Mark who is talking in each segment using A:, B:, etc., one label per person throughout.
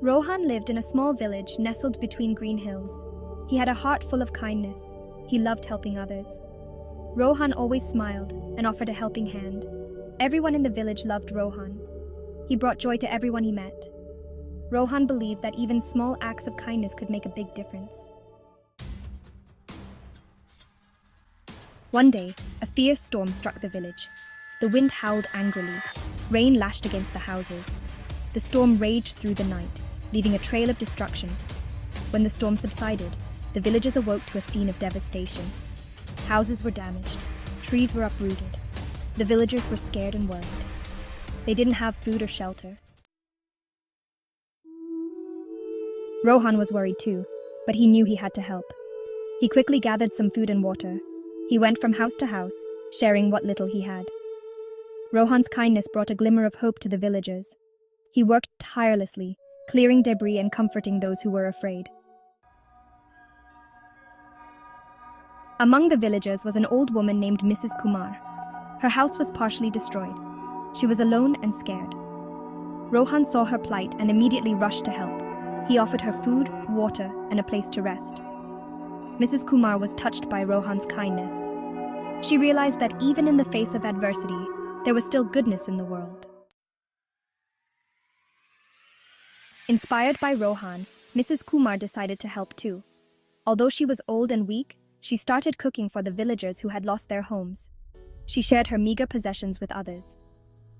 A: Rohan lived in a small village nestled between green hills. He had a heart full of kindness. He loved helping others. Rohan always smiled and offered a helping hand. Everyone in the village loved Rohan. He brought joy to everyone he met. Rohan believed that even small acts of kindness could make a big difference. One day, a fierce storm struck the village. The wind howled angrily. Rain lashed against the houses. The storm raged through the night, leaving a trail of destruction. When the storm subsided, the villagers awoke to a scene of devastation. Houses were damaged. Trees were uprooted. The villagers were scared and worried. They didn't have food or shelter. Rohan was worried too, but he knew he had to help. He quickly gathered some food and water. He went from house to house, sharing what little he had. Rohan's kindness brought a glimmer of hope to the villagers. He worked tirelessly, clearing debris and comforting those who were afraid. Among the villagers was an old woman named Mrs. Kumar. Her house was partially destroyed. She was alone and scared. Rohan saw her plight and immediately rushed to help. He offered her food, water, and a place to rest. Mrs. Kumar was touched by Rohan's kindness. She realized that even in the face of adversity, there was still goodness in the world. Inspired by Rohan, Mrs. Kumar decided to help too. Although she was old and weak, she started cooking for the villagers who had lost their homes. She shared her meager possessions with others.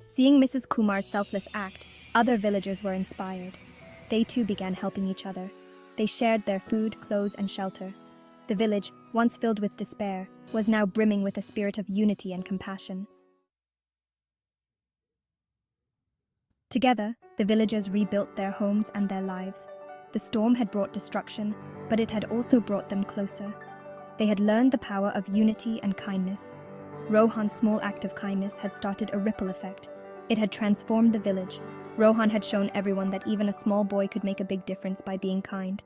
A: Seeing Mrs. Kumar's selfless act, other villagers were inspired. They too began helping each other. They shared their food, clothes, and shelter. The village, once filled with despair, was now brimming with a spirit of unity and compassion. Together, the villagers rebuilt their homes and their lives. The storm had brought destruction, but it had also brought them closer. They had learned the power of unity and kindness. Rohan's small act of kindness had started a ripple effect. It had transformed the village. Rohan had shown everyone that even a small boy could make a big difference by being kind.